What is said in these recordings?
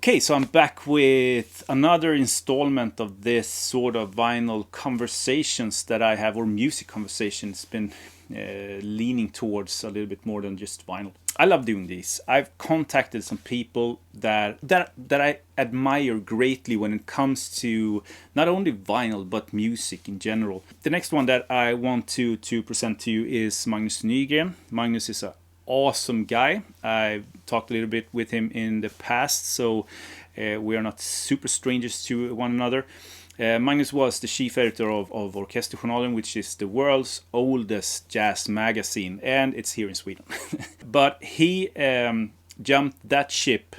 Okay, so I'm back with another installment of this sort of vinyl conversations that I have, or music conversations, been leaning towards a little bit more than just vinyl. I love doing these. I've contacted some people that I admire greatly when it comes to not only vinyl but music in general. The next one that I want to present to you is Magnus Nygren. Magnus is a awesome guy. I've talked a little bit with him in the past, so we are not super strangers to one another. Magnus was the chief editor of Orkesterjournalen, which is the world's oldest jazz magazine, and it's here in Sweden. But he jumped that ship,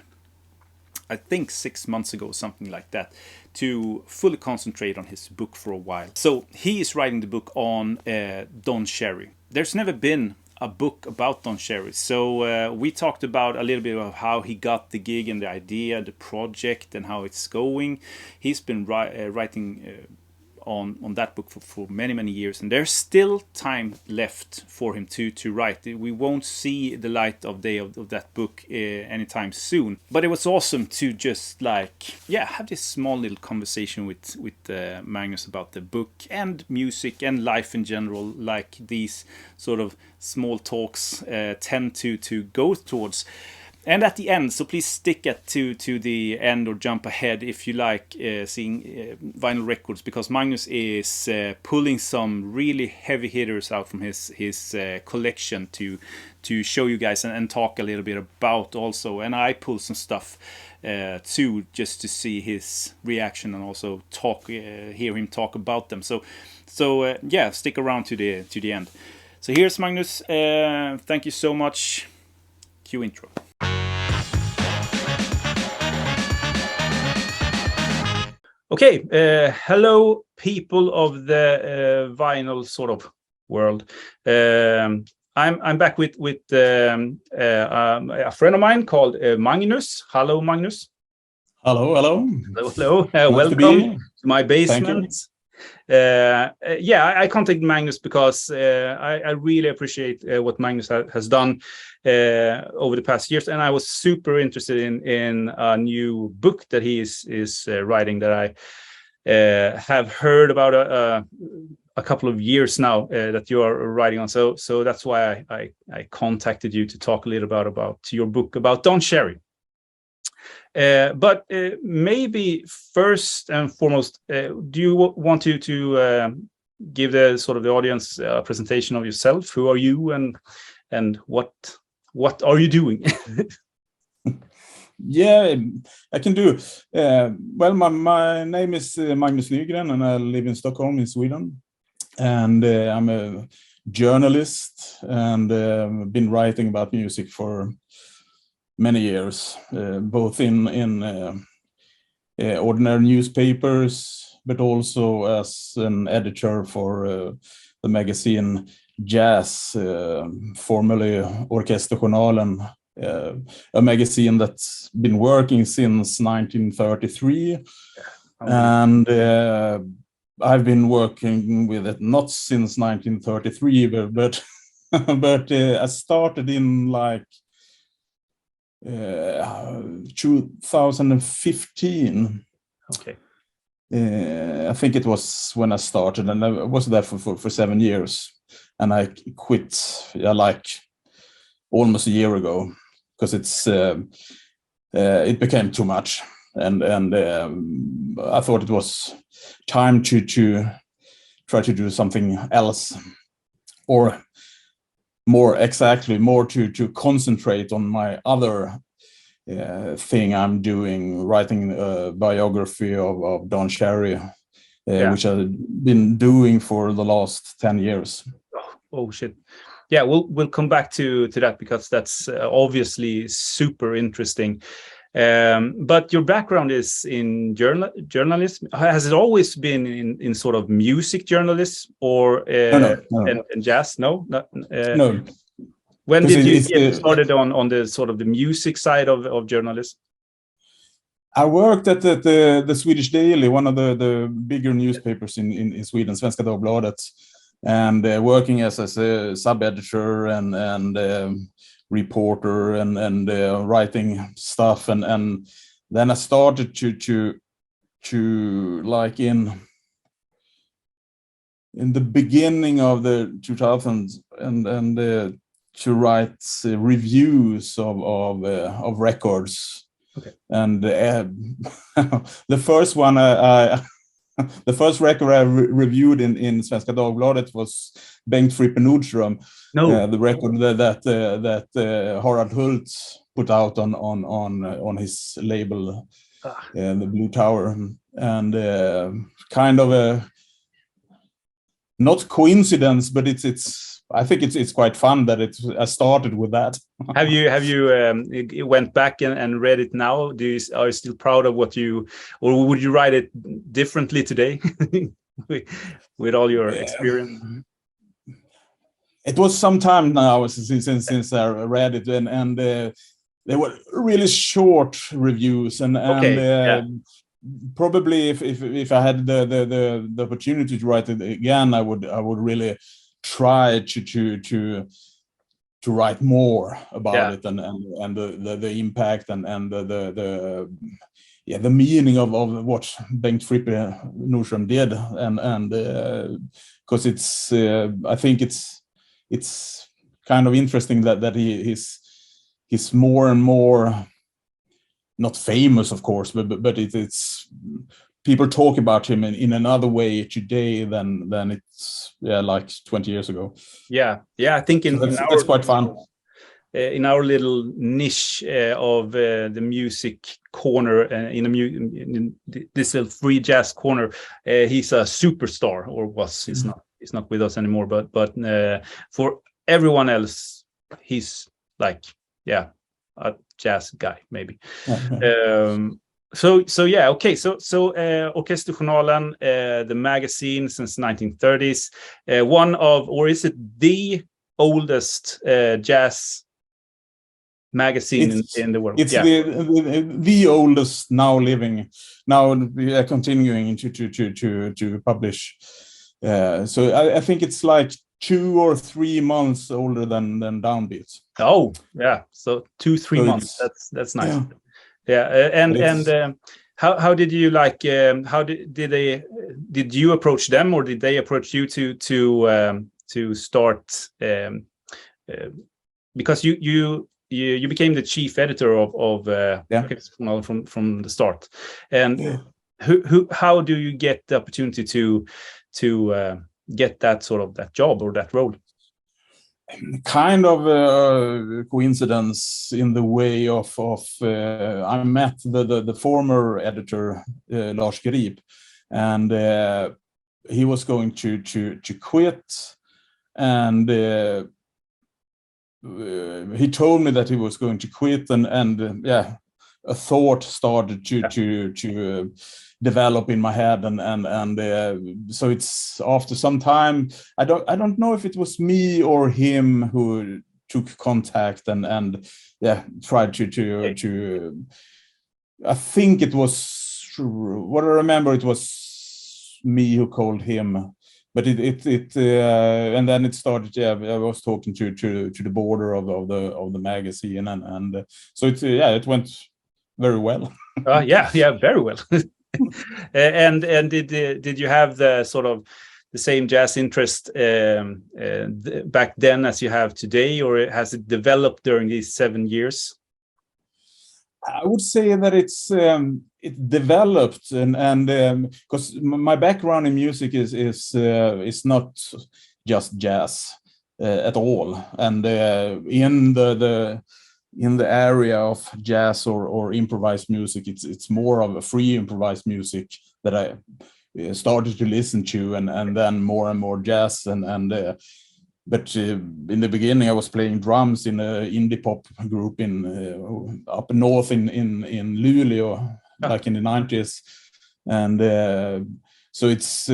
I think 6 months ago, something like that, to fully concentrate on his book for a while. So he is writing the book on Don Cherry. There's never been a book about Don Cherry. So we talked about a little bit of how he got the gig and the idea, the project, and how it's going. He's been writing on that book for many years, and there's still time left for him to write. We won't see the light of day of that book anytime soon, but it was awesome to just have this small little conversation with Magnus about the book and music and life in general, like these sort of small talks tend to go towards. And at the end, so please stick to the end or jump ahead if you like seeing vinyl records, because Magnus is pulling some really heavy hitters out from his collection to show you guys and talk a little bit about also. And I pulled some stuff too, just to see his reaction and also hear him talk about them. So stick around to the end. So here's Magnus. Thank you so much. Cue intro. Okay, hello people of the vinyl sort of world. I'm back with a friend of mine called Magnus. Hello, Magnus. Hello. Hello. Welcome to my basement. I contacted Magnus because I really appreciate what Magnus has done over the past years, and I was super interested in a new book that he is writing that I have heard about a couple of years now that you are writing on. So that's why I contacted you to talk a little about your book about Don Cherry. But maybe first and foremost, do you want to give the sort of the audience a presentation of yourself? Who are you, and what are you doing? Yeah, I can do. Well, my name is Magnus Nygren, and I live in Stockholm in Sweden. And I'm a journalist and been writing about music for many years, both in ordinary newspapers, but also as an editor for the magazine Jazz, formerly Orkesterjournalen, a magazine that's been working since 1933. And I've been working with it not since 1933, but I started in 2015. Okay. I think it was when I started, and I was there for 7 years, and I quit almost a year ago because it became too much, and I thought it was time to try to do something else, or more to concentrate on my other thing I'm doing, writing a biography of Don Cherry, which I've been doing for the last 10 years. Oh shit. Yeah, we'll come back to that, because that's obviously super interesting. But your background is in journalism. Has it always been in sort of music journalism, or No. And jazz? No. No. When did you get started on the sort of the music side of journalism? I worked at the Swedish Daily, one of the bigger newspapers in Sweden, Svenska Dagbladet, and working as a sub-editor and reporter and writing stuff, and then I started to like in the beginning of the 2000s and to write reviews of records. Okay. And the first one the first record I reviewed in Svenska Dagbladet was Bengt Frippe Nordström, the record that Harald Hult put out on his label, the Blue Tower, and kind of a not coincidence, but it's I think it's quite fun that I started with that. Have you went back and read it now? Are you still proud of what you, or would you write it differently today with all your experience? It was some time now since I read it, and they were really short reviews, and probably if I had the opportunity to write it again, I would really try to write more about it and the impact and the meaning of what Bengt Frippe Nordström did, and because it's I think it's kind of interesting that he's more and more not famous, of course, but it's people talk about him in another way today than it's like 20 years ago. I think that's quite fun. In our little niche of the music corner, in this little free jazz corner, he's a superstar, or was. He's not with us anymore, but for everyone else, he's like a jazz guy maybe. So Orkesterjournalen, the magazine since 1930s, one of, or is it the oldest jazz magazine in the world? It's the oldest now living. Now we are continuing to publish. So I think it's like 2 or 3 months older than Downbeat. Oh yeah, so 2-3 months. That's nice. And how did you like? How did you approach them, or did they approach you to start? Because you became the chief editor of Orkesterjournalen from the start, and how do you get the opportunity to get that sort of that job or that role? Kind of a coincidence in the way of I met the former editor Lars Grip, and he was going to quit, and he told me that he was going to quit, and a thought started to develop in my head, and so it's after some time. I don't know if it was me or him who took contact and tried to. I think it was, what I remember, it was me who called him, but it and then it started. I was talking to the border of the magazine, and so it went very well. Very well. And did you have the sort of the same jazz interest back then as you have today, or has it developed during these 7 years? I would say that it developed, and because my background in music is not just jazz at all, and in the area of jazz or improvised music, it's more of a free improvised music that I started to listen to, and then more and more jazz, but in the beginning I was playing drums in an indie pop group in up north in Luleå, like in the 90s, and so it's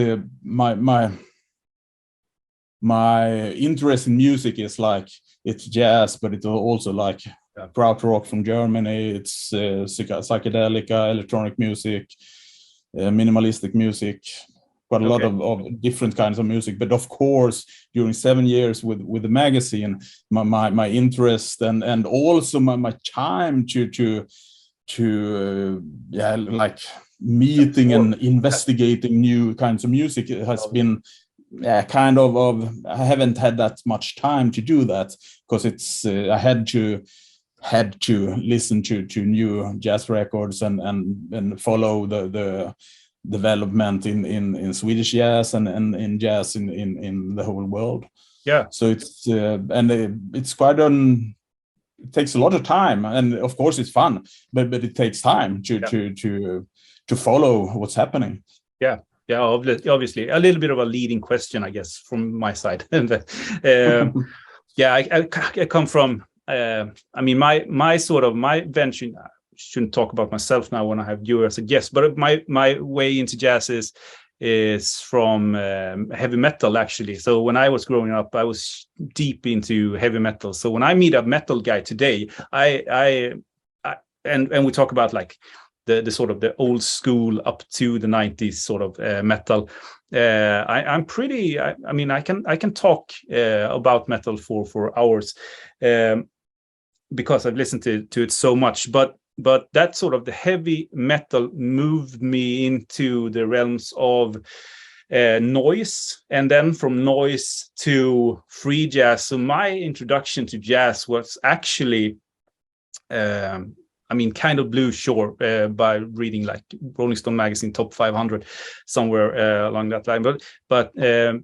my interest in music is like, it's jazz, but it's also like krautrock from Germany. It's psychedelic, electronic music, minimalistic music, quite a lot of different kinds of music. But of course, during 7 years with the magazine, my interest and also my time to like meeting and investigating new kinds of music. It has been kind of I haven't had that much time to do that, because it's I had to listen to new jazz records and follow the development in Swedish jazz and in jazz in the whole world. Yeah. So it's it's quite it takes a lot of time, and of course it's fun, but it takes time to follow what's happening. Yeah. Yeah, obviously, a little bit of a leading question, I guess, from my side. And yeah, I come from. I mean, my venture. I shouldn't talk about myself now when I have you as a guest, but my way into jazz is from heavy metal, actually. So when I was growing up, I was deep into heavy metal. So when I meet a metal guy today, and we talk about like the sort of the old school up to the 90s sort of metal. I'm pretty. I mean, I can talk about metal for hours because I've listened to it so much. But that sort of the heavy metal moved me into the realms of noise, and then from noise to free jazz. So my introduction to jazz was actually. I mean, kind of blew short by reading like Rolling Stone magazine top 500 somewhere along that line. But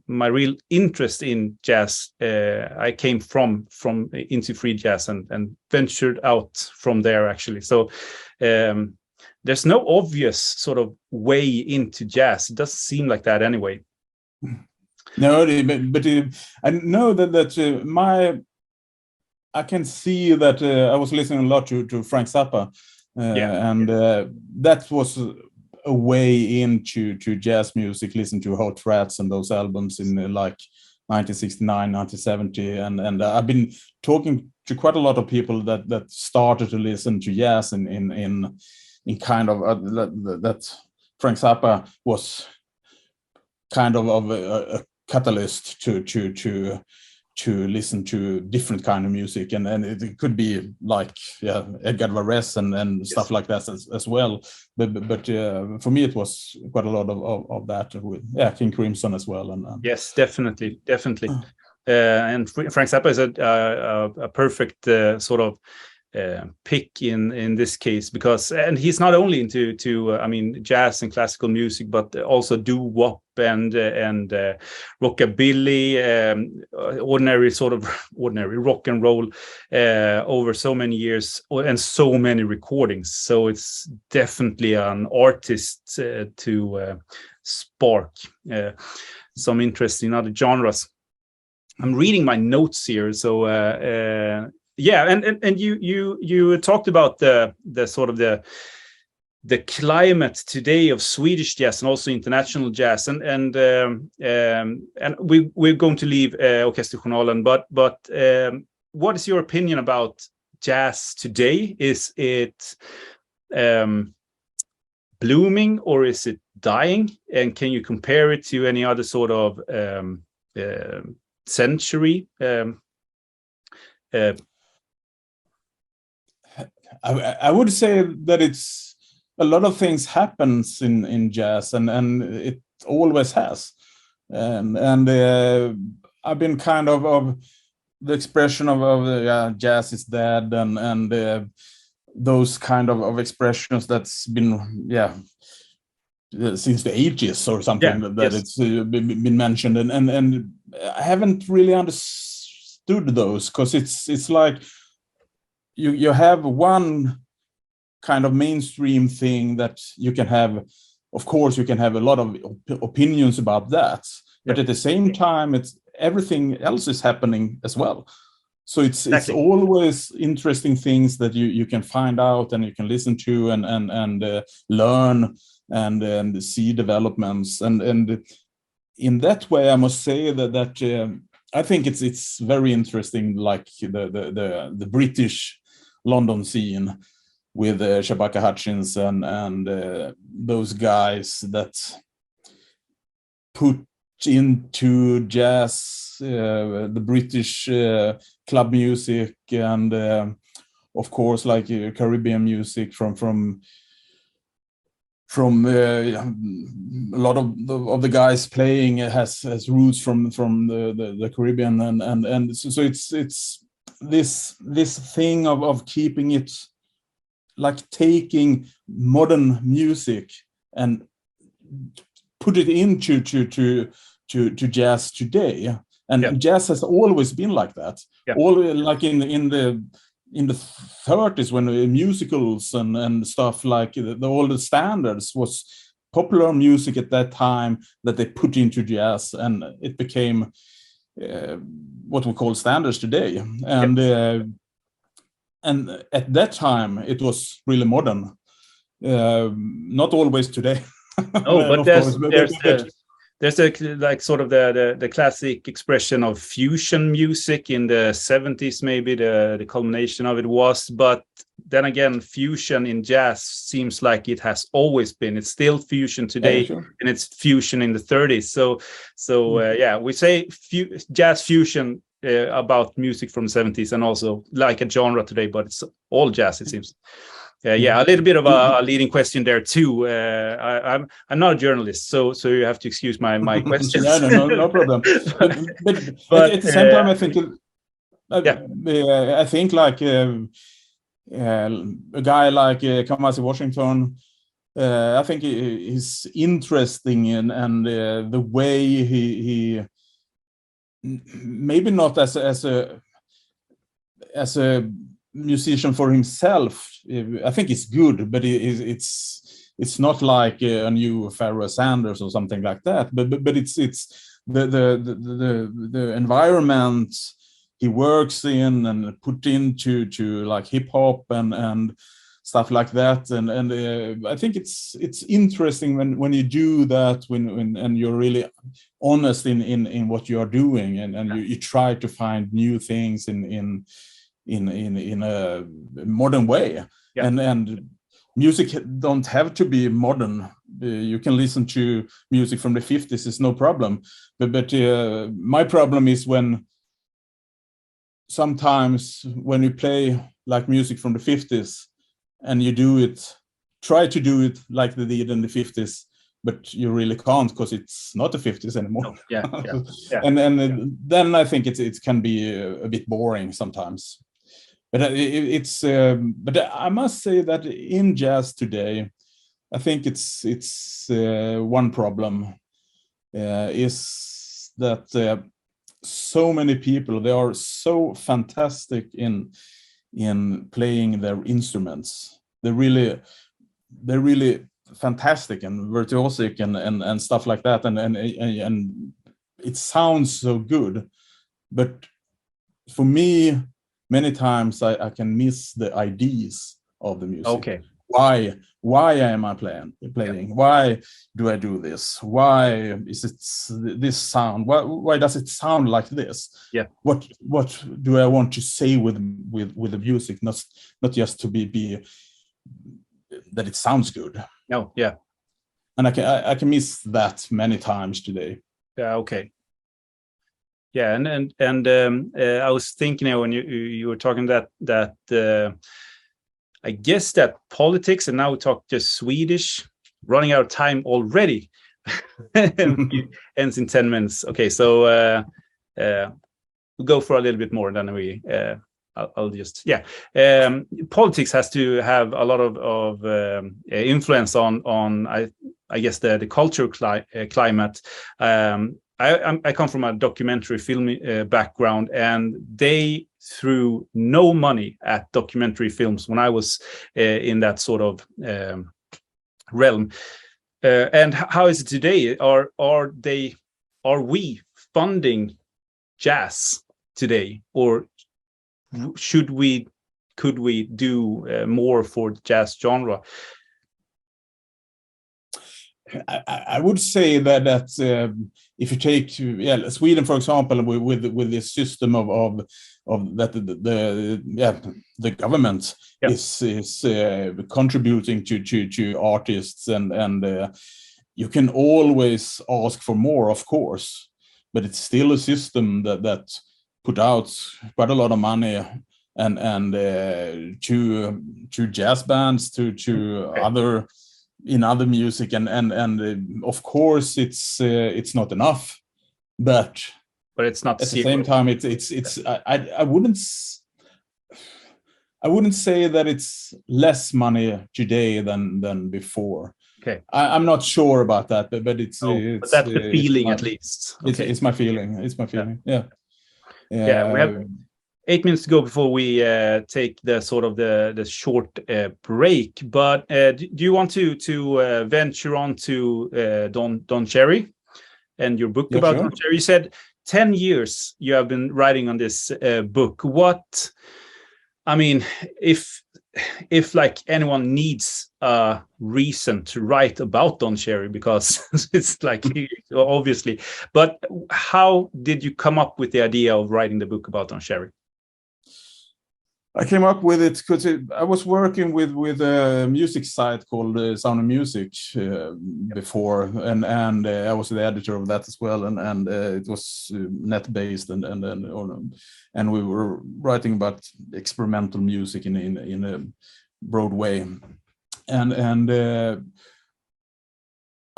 my real interest in jazz, I came from into free jazz and ventured out from there, actually. So there's no obvious sort of way into jazz. It doesn't seem like that anyway. No, but I know that I can see that I was listening a lot to Frank Zappa, and that was a way into jazz music. Listen to Hot Rats and those albums in like 1969, 1970, and I've been talking to quite a lot of people that started to listen to jazz in kind of that Frank Zappa was kind of a catalyst to listen to different kind of music, and it could be like Edgar Varese and stuff like that as well. But for me it was quite a lot of that with King Crimson as well. And yes, definitely. And Frank Zappa is a perfect sort of pick in this case, because and he's not only into I mean jazz and classical music, but also doo-wop and rockabilly, ordinary rock and roll over so many years and so many recordings. So it's definitely an artist to spark some interest in other genres. I'm reading my notes here, so yeah, and you talked about the sort of the climate today of Swedish jazz and also international jazz, and we're going to leave Orkesterjournalen, but what is your opinion about jazz today? Is it blooming or is it dying? And can you compare it to any other sort of century? I would say that it's a lot of things happens in jazz, and it always has, and I've been kind of the expression of jazz is dead, and those kind of expressions that's been since the 80s or something it's been mentioned, and I haven't really understood those, because it's like you have one kind of mainstream thing that you can have. Of course, you can have a lot of opinions about that, but at the same time, it's everything else is happening as well. So it's always interesting things that you can find out and you can listen to and learn and see developments, and in that way, I must say that I think it's very interesting, like the British London scene with Shabaka Hutchins and those guys that put into jazz the British club music and of course, like Caribbean music from a lot of the guys playing has roots from the Caribbean, and so it's this thing of keeping it, like taking modern music and put it into to jazz today. And jazz has always been like that. All like in the 30s, when musicals and stuff like all the standards was popular music at that time that they put into jazz, and it became what we call standards today. And at that time it was really modern, not always today. No, but there's a like sort of the classic expression of fusion music in the 70s, maybe the culmination of it was. But then again, fusion in jazz seems like it has always been. It's still fusion today, and it's fusion in the 30s. So we say jazz fusion about music from the 70s, and also like a genre today, but it's all jazz, it seems. A little bit of a leading question there too. I'm not a journalist, so you have to excuse my questions. No problem. But at the same time, I think I think like a guy like Kamasi Washington, I think he's interesting and the way he maybe not as a musician for himself. I think it's good, but it's not like a new Pharoah Sanders or something like that. But it's the environment he works in and put into like hip hop and stuff like that. And I think it's interesting when you do that, when and you're really honest in what you are doing, and you try to find new things in a modern way. And music don't have to be modern. You can listen to music from the 50s, it's no problem. But my problem is when sometimes when you play like music from the 50s and you try to do it like they did in the 50s, but you really can't, because it's not the 50s anymore. And then I think it can be a bit boring sometimes. But but I must say that in jazz today, I think it's one problem is that so many people, they are so fantastic in playing their instruments. They're really fantastic and virtuosic and stuff like that, and it sounds so good. But for me, many times I can miss the ideas of the music. Okay. Why am I playing? Why do I do this? Why is it this sound? Why does it sound like this? What do I want to say with the music? Not just to be that it sounds good. And I can miss that many times today. Okay. And I was thinking when you were talking that I guess that politics, and now we talk just Swedish, running out of time already. Ends in 10 minutes. Okay, so we'll go for a little bit more, and then I'll just politics has to have a lot of influence on I guess the cultural climate. I come from a documentary film background, and they threw no money at documentary films when I was in that sort of realm. And how is it today? Are we funding jazz today, or could we do more for the jazz genre? I would say that if you take Sweden, for example, with this system of that the government is contributing to artists, and you can always ask for more, of course, but it's still a system that put out quite a lot of money to jazz bands, to other music, and of course it's not enough, but it's not at the same time it's I wouldn't say that it's less money today than before. Okay, I'm not sure about that, but but that's the feeling, at least. Okay. It's my feeling. It's my feeling. Yeah. We have 8 minutes to go before we take the sort of the short break. But do you want to venture on to Don Cherry and your book about Don Cherry? You said 10 years you have been writing on this book. What, I mean, if like anyone needs a reason to write about Don Cherry, because it's like obviously, but how did you come up with the idea of writing the book about Don Cherry? I came up with it because I was working with a music site called Sound of Music before, and I was the editor of that as well, and it was net based, and we were writing about experimental music in a broad way, and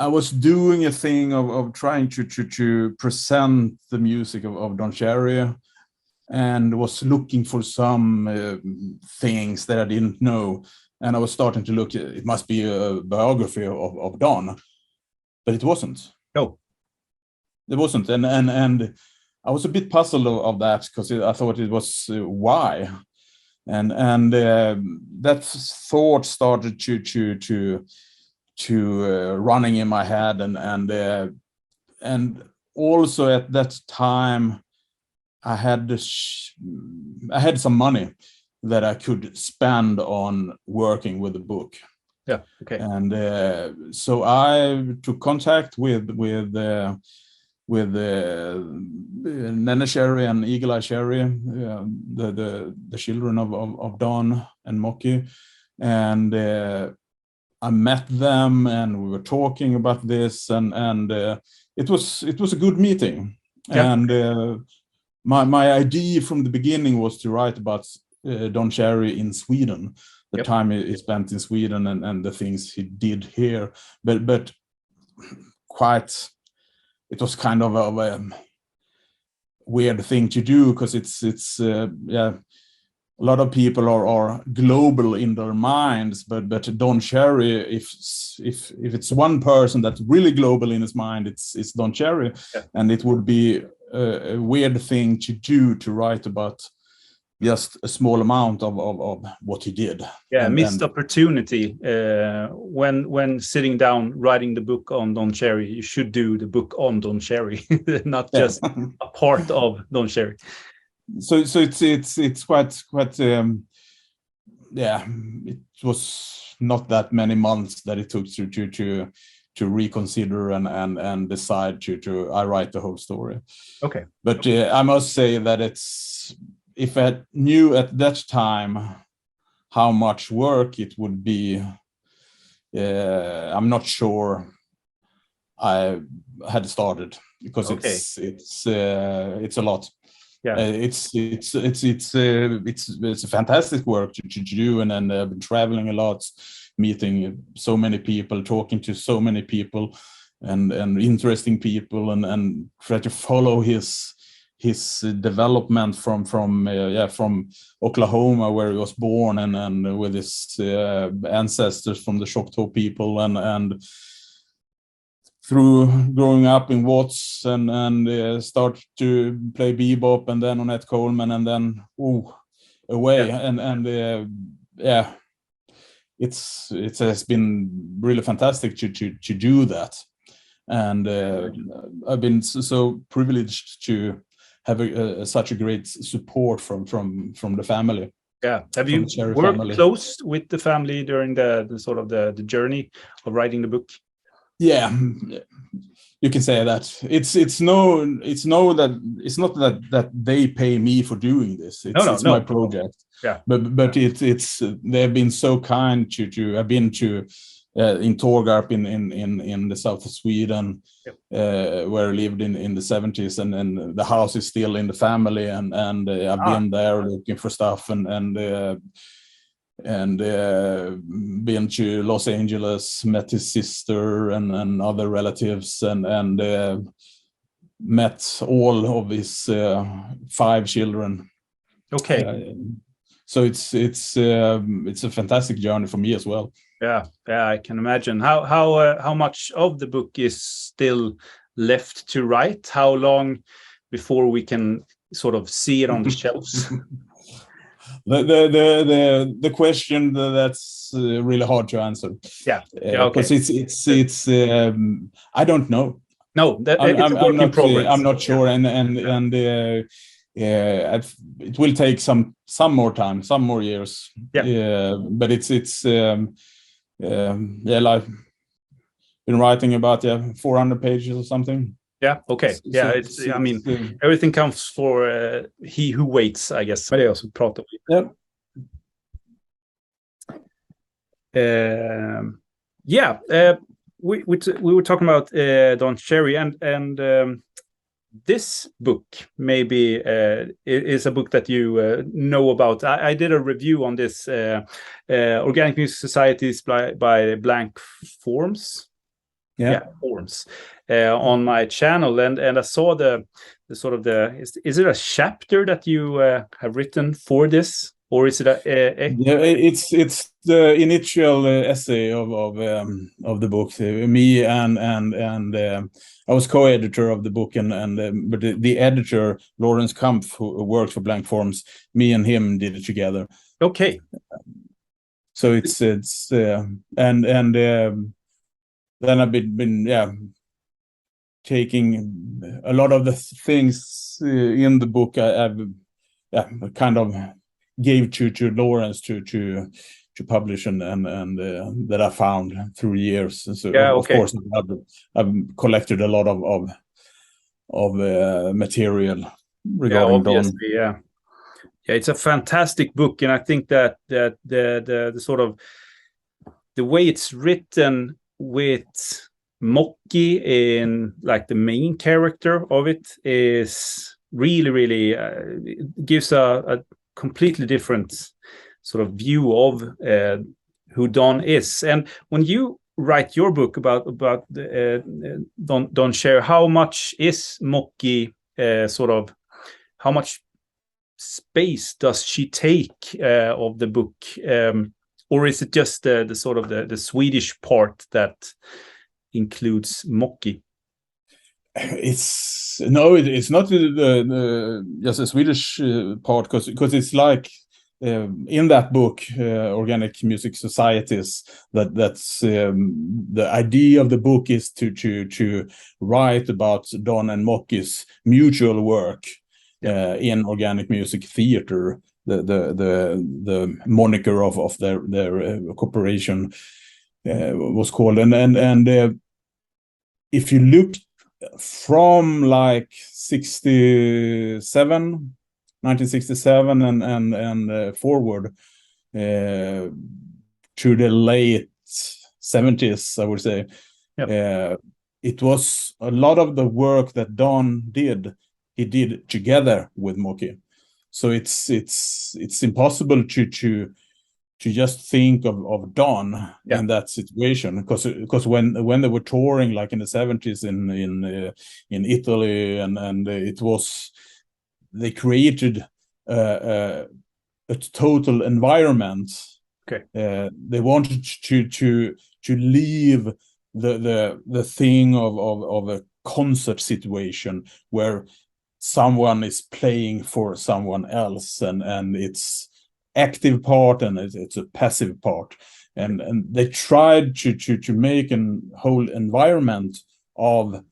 I was doing a thing of trying to present the music of Don Cherry, and was looking for some things that I didn't know. And I was starting to look, it must be a biography of Don, but it wasn't. No. It wasn't. And I was a bit puzzled of that, because I thought it was why. And that thought started to running in my head. And also at that time, I had some money that I could spend on working with the book. Yeah. Okay. And so I took contact with Nene Cherry and Eagle Eye Cherry, the children of Don and Moki, and I met them, and we were talking about this, and it was a good meeting. Yeah. And my idea from the beginning was to write about Don Cherry in Sweden, the time he spent in Sweden, and the things he did here. But it was kind of a weird thing to do, because it's a lot of people are global in their minds, but Don Cherry, if it's one person that's really global in his mind, it's Don Cherry. Yeah. And it would be a weird thing to do, to write about just a small amount of what he did. Yeah, missed opportunity. When sitting down writing the book on Don Cherry, you should do the book on Don Cherry, not just a part of Don Cherry. So it's quite it was not that many months that it took to reconsider and decide to I write the whole story. Okay. But I must say that if I knew at that time how much work it would be, I'm not sure I had started, because it's a lot. Yeah, it's a fantastic work to do, and I've been traveling a lot, meeting so many people, talking to so many people, and interesting people, and try to follow his development from Oklahoma, where he was born, and with his ancestors from the Choctaw people, and through growing up in Watts, and start to play bebop, and then Ornette Coleman, and then away. Yeah. It has been really fantastic to do that, and I've been so privileged to have such a great support from the family. Yeah. Have you worked close with the family during the sort of the journey of writing the book? Yeah, you can say that. It's not that they pay me for doing this. It's my project. Yeah. But they've been so kind to I've been to in Tårgarp in the south of Sweden, where I lived in the 70s, and the house is still in the family, and I've been there looking for stuff, and been to Los Angeles, met his sister and other relatives, and met all of his 5 children. Okay. So it's a fantastic journey for me as well. Yeah, I can imagine. How much of the book is still left to write? How long before we can sort of see it on the shelves? The question that's really hard to answer. Yeah, okay. Because it's I don't know. No, it's a work in progress. I'm not sure, and it will take some more time, some more years. But it's I've been writing about 400 pages or something. Yeah. Okay. Yeah. I mean, everything comes for he who waits, I guess. Men det är också pratar vi. We were talking about Don Cherry, and this book maybe is a book that you know about. I did a review on this Organic Music Societies by Blank Forms. Forms on my channel, and I saw the sort of is it a chapter that you have written for this, or is it it's the initial essay of the book. Me and I was co-editor of the book, but the editor Lawrence Kampf, who worked for Blank Forms, me and him did it together. Okay. So it's and then I've been taking a lot of the things in the book I've kind of gave to Lawrence to publish and that I found through years. And so of course I've collected a lot of material regarding Don. Yeah, it's a fantastic book, and I think that the sort of the way it's written with Moki in like the main character of it is really gives a completely different sort of view of who Don is. And when you write your book about Don Cherry, how much is Moki sort of, how much space does she take of the book, or is it just the sort of the Swedish part that includes Moki? It's not just a Swedish part, because it's like in that book, Organic Music Societies, that's the idea of the book is to write about Don and Moki's mutual work in organic music theater, the moniker of their corporation was called, and if you look from like 1967 and forward to the late 70s, I would say, it was a lot of the work that Don did, he did together with Moki. So it's impossible to just think of Don in that situation, because when they were touring like in the 70s in Italy, and it was, they created a total environment. They wanted to leave the thing of a concert situation where someone is playing for someone else, and it's active part and it's a passive part, and they tried to make a whole environment of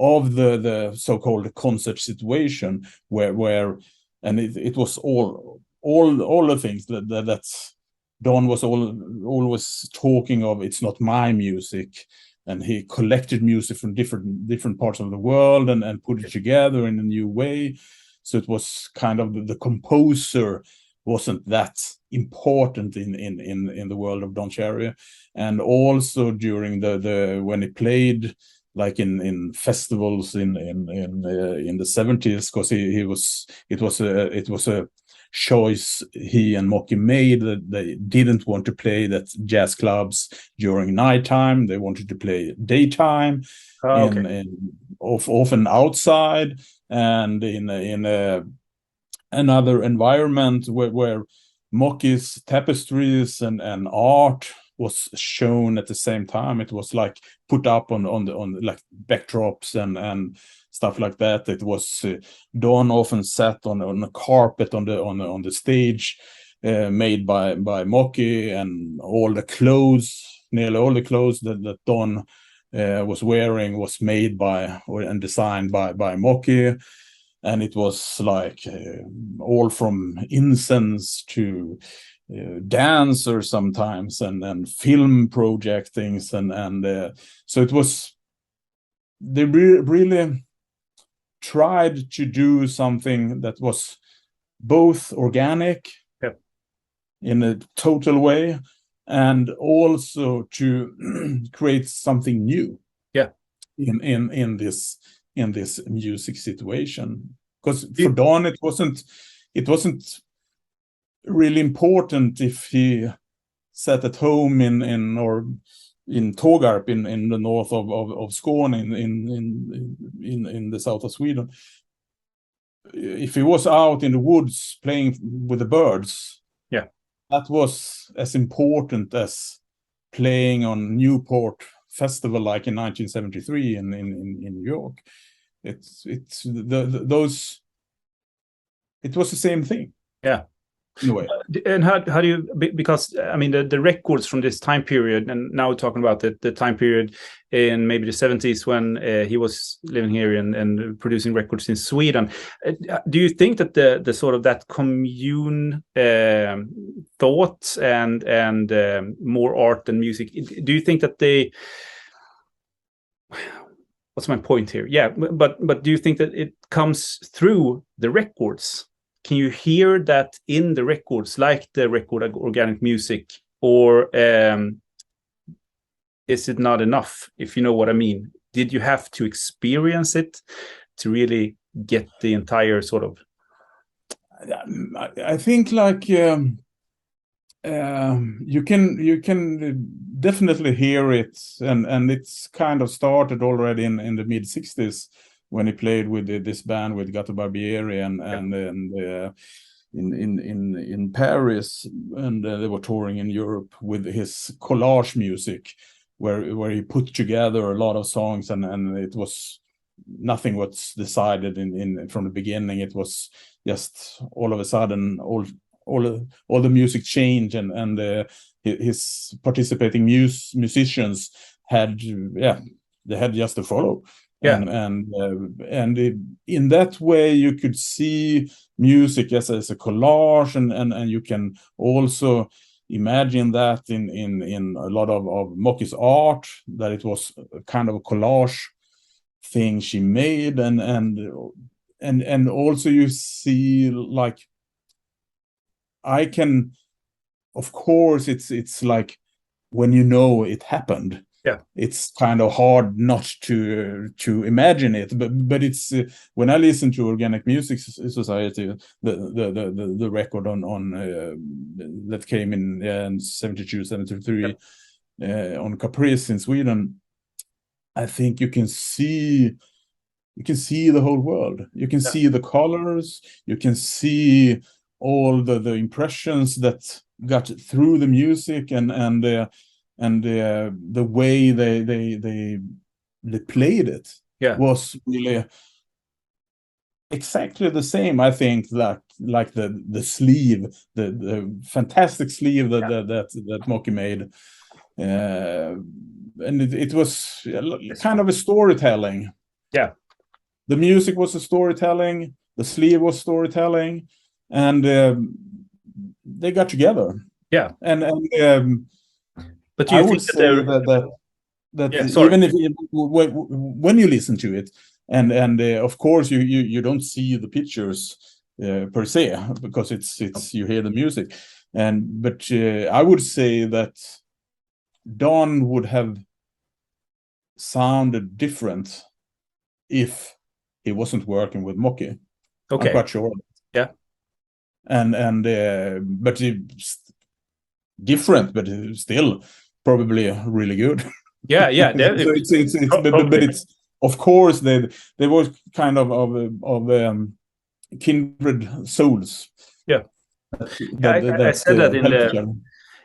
the so-called concert situation where and it was all the things that's Don was always talking of. It's not my music, and he collected music from different parts of the world and put it together in a new way. So it was kind of the composer wasn't that important in the world of Don Cherry, and also during the when he played like in festivals in the 70s, because it was a choice he and Moki made, that they didn't want to play that jazz clubs during nighttime. They wanted to play daytime, often outside and in another environment where Moki's tapestries and art was shown at the same time. It was like put up on like backdrops and stuff like that. It was Don often sat on a carpet on the stage made by Moki, and nearly all the clothes that Don was wearing was made by and designed by Moki. And it was like all from incense to dancers sometimes, and film projectings, and so it was. They really tried to do something that was both organic, in a total way, and also to create something new, in this music situation. Because for Don, it wasn't really important if he sat at home in Tågarp in the north of Skåne in the south of Sweden. If he was out in the woods playing with the birds, that was as important as playing on Newport Festival like in 1973 in New York. It was the same thing. In a way. And how do you, because I mean the records from this time period, and now we're talking about the time period in maybe the 70s when he was living here and producing records in Sweden. Do you think that the sort of that commune thought and more art and music, do you think that they, what's my point here? But do you think that it comes through the records? Can you hear that in the records, like the record Organic Music, or is it not enough, if you know what I mean? Did you have to experience it to really get the entire sort of... I think like you can definitely hear it, and it's kind of started already in the mid-60s, when he played with this band with Gato Barbieri and in Paris, and they were touring in Europe with his collage music, where he put together a lot of songs, and it was nothing was decided in from the beginning. It was just all of a sudden all the music changed, and his participating musicians had they had just to follow. And in that way you could see music as a collage, and you can also imagine that in a lot of Moki's art, that it was kind of a collage thing she made, and also you see, like, I can, of course, it's like when you know it happened. It's kind of hard not to imagine it, but it's when I listen to Organic Music Society, the record on that came in 72, 73 on Caprice in Sweden, I think you can see the whole world. You can see the colors, you can see all the impressions that got through the music, and the way they played it was really exactly the same. I think that, like the sleeve, the fantastic sleeve that Moki made, and it was kind of a storytelling. The music was a storytelling, the sleeve was storytelling, and they got together. But do you think that even if when you listen to it, and of course you don't see the pictures per se, because it's you hear the music, But I would say that Don would have sounded different if he wasn't working with Moki. Okay. I'm quite sure. Yeah. But different, but still probably really good. Yeah. So but it's, of course, they were kind of kindred souls. Yeah. I said that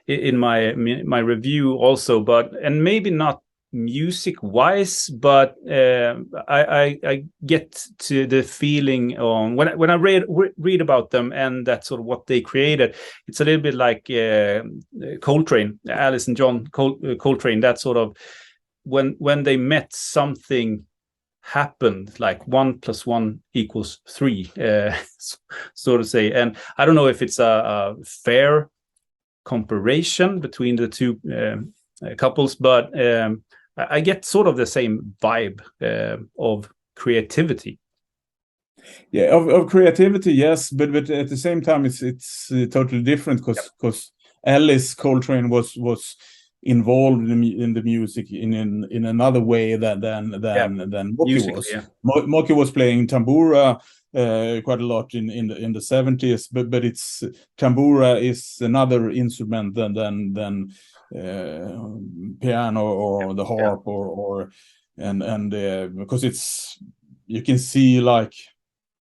in my review also, and maybe not music wise, but I get to the feeling on when I read about them, and that's sort of what they created. It's a little bit like Coltrane, Alice and John Coltrane. That sort of when they met, something happened, like 1 + 1 = 3, so to say. And I don't know if it's a fair comparison between the two couples, but I get sort of the same vibe of creativity. Yeah, of creativity, yes, but at the same time, it's totally different because Alice Coltrane was involved in the music in another way than Moki was. Yeah. Moki was playing tambura quite a lot in the 70s, but it's tambura is another instrument than piano or the harp or because it's, you can see, like,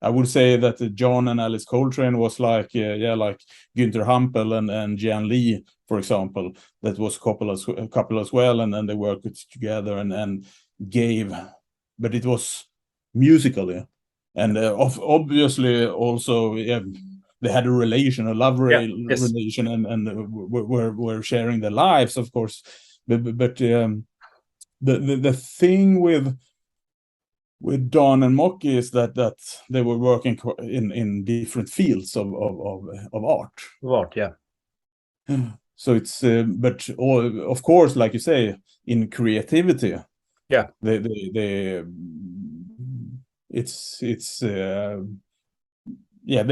I would say that John and Alice Coltrane was like like Günther Hampel and Jan Lee, for example. That was a couple as well, and then they worked together and gave, but it was musically, and obviously also they had a relation, a love relation, and were sharing their lives, of course. But the thing with Don and Moki is that they were working in different fields of art. Art, yeah. So it's but of course, like you say, in creativity, yeah, they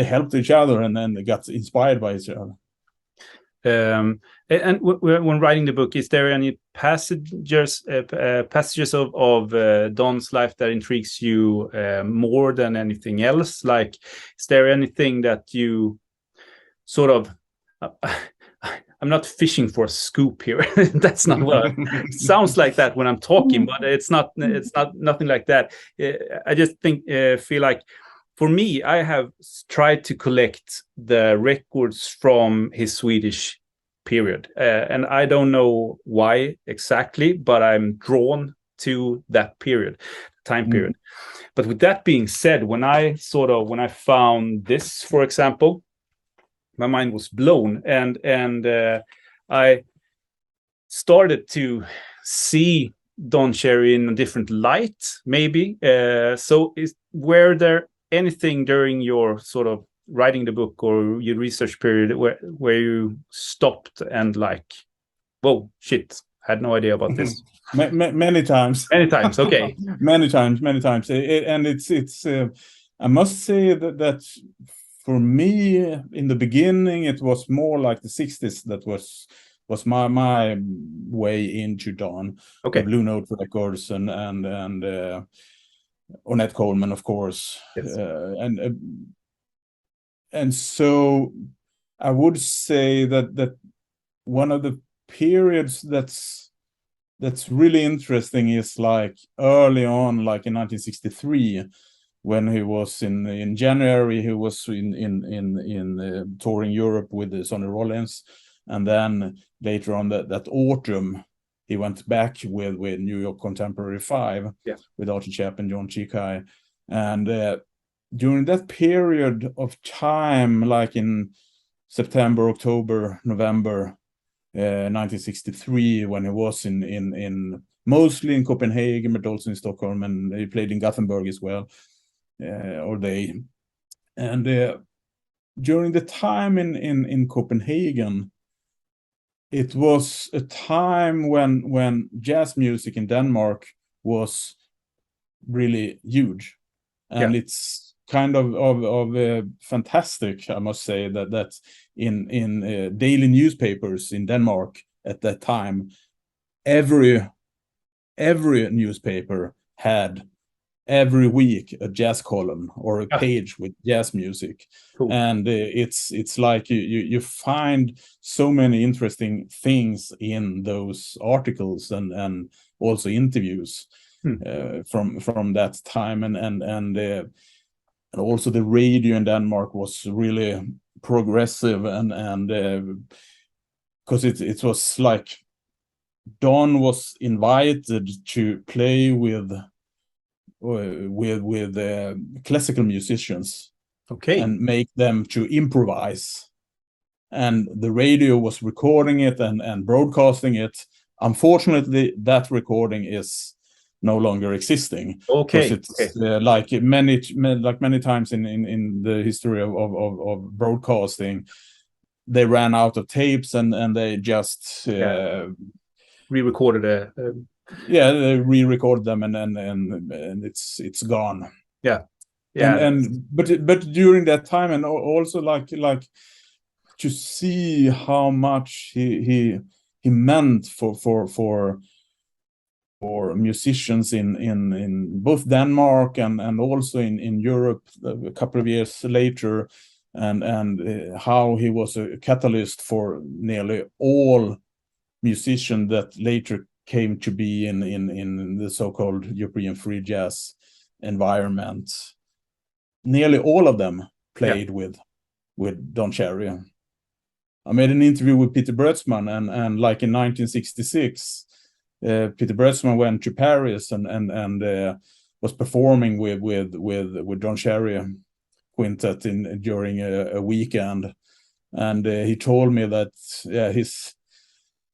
helped each other and then they got inspired by each other. And when writing the book, is there any passages of Don's life that intrigues you more than anything else? Like, is there anything that you sort of I'm not fishing for a scoop here. That's not what it sounds like that when I'm talking, but it's not nothing like that. I just feel like, for me, I have tried to collect the records from his Swedish period, and I don't know why exactly, but I'm drawn to that time period. But with that being said, when I found this, for example, my mind was blown, and I started to see Don Cherry in a different light, maybe. So were there anything during your sort of writing the book or your research period where you stopped and like, whoa, shit, had no idea about this? Many times. Okay. many times. And it's I must say that for me, in the beginning, it was more like the 60s that was my way into Don. Okay. The Blue Note records and Ornette Coleman, of course. Yes. And so I would say that one of the periods that's really interesting is like early on, like in 1963, when he was in January, he was in touring Europe with Sonny Rollins, and then later on that autumn he went back with New York Contemporary 5, with Artie Chapp and John Chikai. And during that period of time, like in September, October, November 1963, when he was in mostly in Copenhagen, but also in Stockholm, and he played in Gothenburg as well, and during the time in Copenhagen, it was a time when jazz music in Denmark was really huge, and it's kind of fantastic, I must say, that in daily newspapers in Denmark at that time, every newspaper had every week a jazz column or a page with jazz music. Cool. And it's like you find so many interesting things in those articles and also interviews from that time, and also the radio in Denmark was really progressive, and because it was like Don was invited to play with classical musicians, and make them to improvise, and the radio was recording it and broadcasting it. Unfortunately, that recording is no longer existing. It's like many times in the history of broadcasting, they ran out of tapes, and they just re-recorded they re-record them, and it's gone. But during that time, and also like to see how much he meant for musicians in both Denmark and also in Europe a couple of years later, and how he was a catalyst for nearly all musicians that later came to be in the so-called European free jazz environment. Nearly all of them played with Don Cherry. I made an interview with Peter Brötzmann, and like in 1966, Peter Brötzmann went to Paris and was performing with Don Cherry quintet during a weekend, and he told me that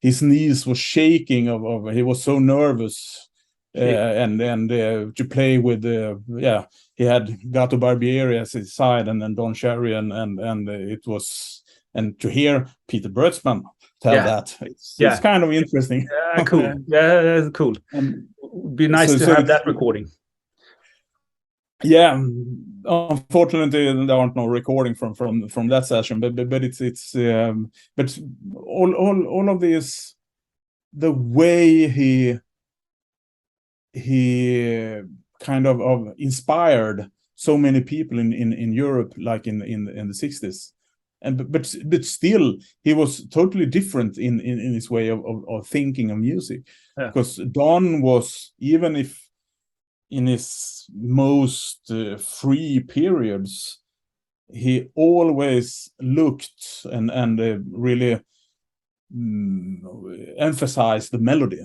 his knees was shaking he was so nervous, and to play with he had Gato Barbieri as his side, and then Don Cherry, and it was, and to hear Peter Brötzmann tell that, it's kind of interesting. Cool. That's cool. Be nice to have that recording. Yeah, unfortunately there aren't no recording from that session, but it's but all of this, the way he kind of inspired so many people in Europe, like in the 60s, and but still he was totally different in his way of thinking of music, because Don was, even if in his most free periods, he always looked and really emphasized the melody.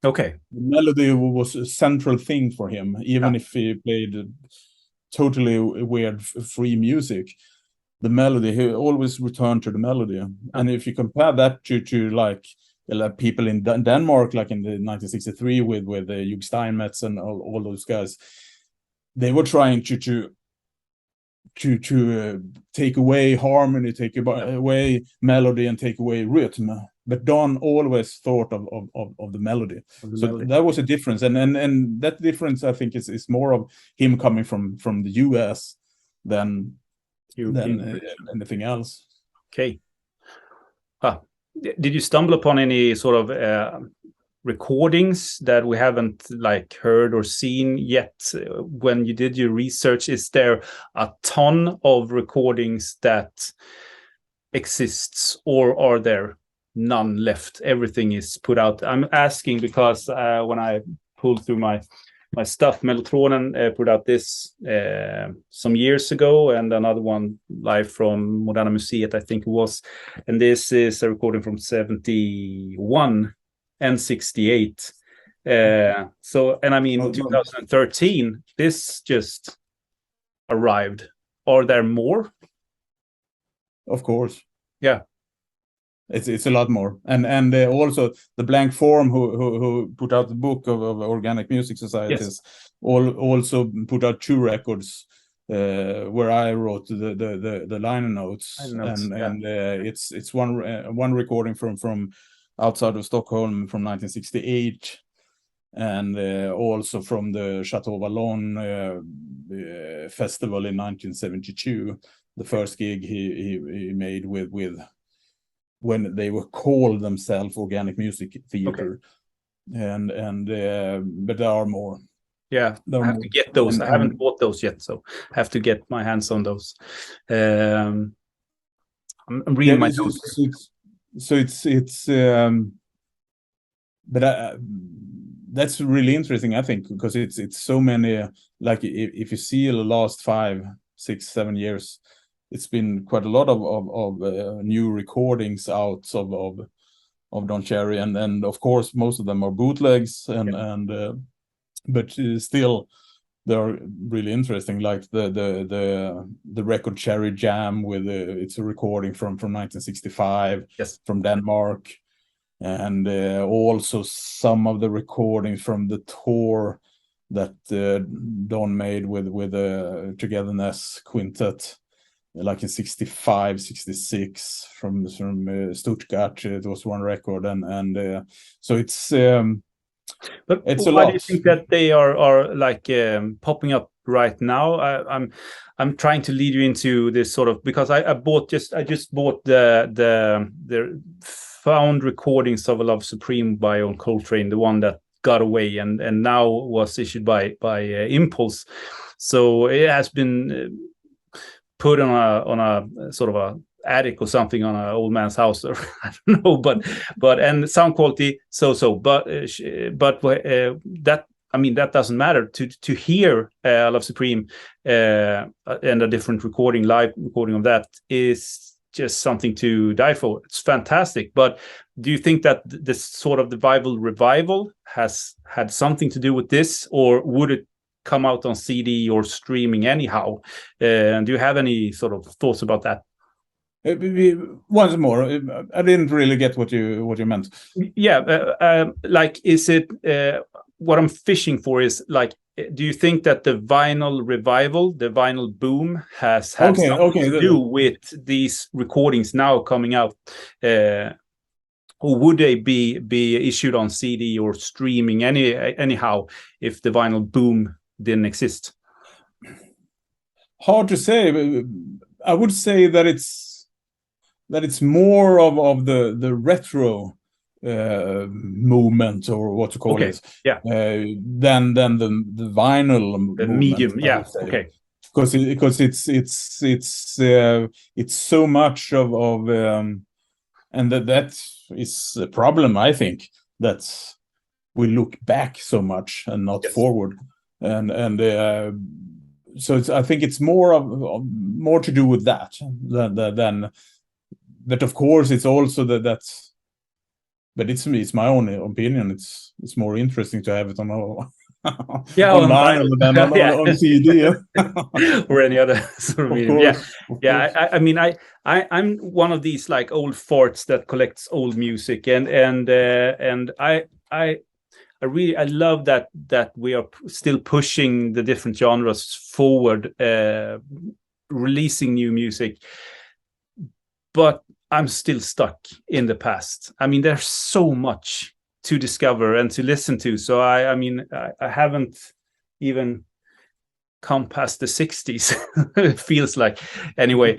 The melody was a central thing for him, even if he played totally weird free music. The melody, he always returned to the melody. And if you compare that to like people in Denmark, like in the 1963 with the Hugh Steinmetz and all those guys, they were trying to take away harmony, take away melody, and take away rhythm. But Don always thought of the melody. That was a difference, and that difference, I think, is more of him coming from the US than anything else. Did you stumble upon any sort of recordings that we haven't like heard or seen yet when you did your research? Is there a ton of recordings that exists, or are there none left? Everything is put out. I'm asking because when I pulled through my stuff, Mellotronen put out this some years ago, and another one live from Moderna Museet, I think it was. And this is a recording from 71 and 68. So, and I mean, 2013, this just arrived. Are there more? Of course. Yeah. It's a lot more, and also the Blank Form, who put out the book of organic music societies, also put out 2 records where I wrote the liner notes, and it's one recording from outside of Stockholm from 1968, and also from the Chateau Vallon festival in 1972, the first gig he made with when they were called themselves Organic Music Theater. And but there are more. Yeah, I have to get those. I haven't bought those yet, so I have to get my hands on those. I'm reading my notes. So it's but that's really interesting, I think, because it's so many. Like if you see the last 5, 6, 7 years, it's been quite a lot of new recordings out of Don Cherry, and of course most of them are bootlegs, but still they're really interesting. Like the record Cherry Jam with it's a recording from 1965, from Denmark, and also some of the recordings from the tour that Don made with a Togetherness Quintet, like in 65, 66 from Stuttgart. It was one record, and so it's but it's a why lot. do you think that they are like popping up right now? I'm trying to lead you into this sort of, because I just bought the found recordings of A Love Supreme by John Coltrane, the one that got away and now was issued by Impulse. So it has been put on a sort of a attic or something on an old man's house, or I don't know, but and sound quality so, but that, I mean, that doesn't matter. To hear Love Supreme and a different live recording of that is just something to die for. It's fantastic. But do you think that this sort of the Bible revival has had something to do with this, or would it come out on CD or streaming anyhow? And do you have any sort of thoughts about that? Once more, I didn't really get what you meant. Yeah, like, is it what I'm fishing for is, like, do you think that the vinyl revival, the vinyl boom, has had something to do with these recordings now coming out, or would they be issued on CD or streaming anyhow if the vinyl boom didn't exist? Hard to say. I would say that it's more of the retro movement, or what to call it, than the vinyl the movement, medium. Yeah, okay. Because it's so much of and that is a problem, I think, that we look back so much and not forward, and so I think it's more to do with that than. But of course, it's also that's. But it's my own opinion. It's more interesting to have it on online than on CD or any other sort of medium. I mean, I'm one of these like old farts that collects old music, and I really love that we are still pushing the different genres forward, releasing new music, but I'm still stuck in the past. I mean, there's so much to discover and to listen to. So I mean, I haven't even come past the 60s. It feels like, anyway.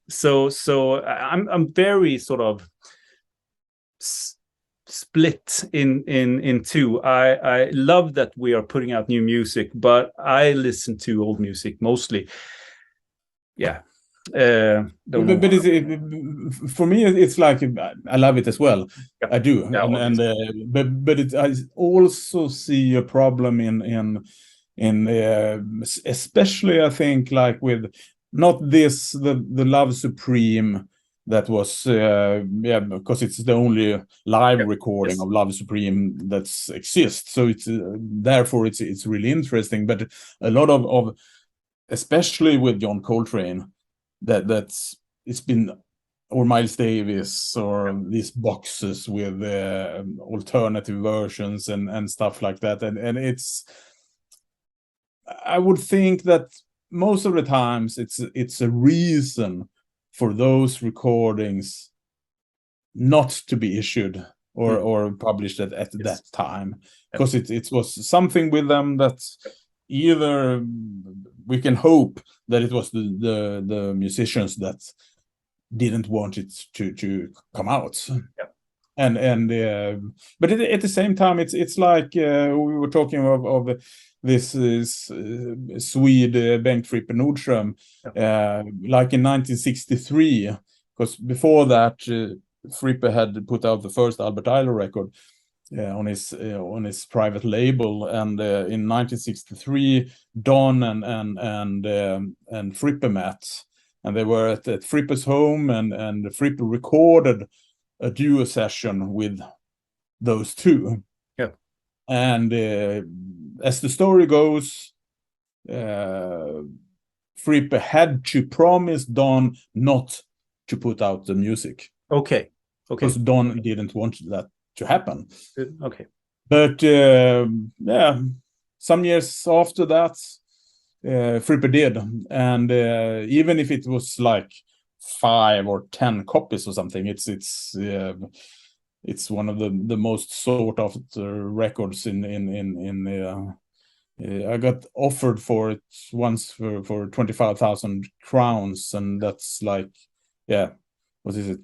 So I'm very sort of split in two. I love that we are putting out new music, but I listen to old music mostly. Yeah. But for me, it's like I love it as well. I do, but I also see a problem in especially, I think, like with not the Love Supreme that was because it's the only live recording of Love Supreme that exists, so it's therefore it's really interesting. But a lot of especially with John Coltrane, that's it's been, or Miles Davis, or these boxes with alternative versions and stuff like that, and it's, I would think that most of the times it's a reason for those recordings not to be issued or published at that time, because it was something with them that either we can hope that it was the musicians that didn't want it to come out. And but at the same time, it's like we were talking of this Swede Bengt Frippe Nordström, like in 1963, because before that Frippe had put out the first Albert Eiler record on his private label, and in 1963 Don and Frippe met, and they were at Frippe's home, and Frippe recorded a duo session with those two. And as the story goes, Frippe had to promise Don not to put out the music. Okay. Because Don didn't want that to happen. Okay. But some years after that, Frippe did, and even if it was like 5 or 10 copies or something, it's one of the most sought after records in I got offered for it once for 25,000 crowns, and that's like, what is it,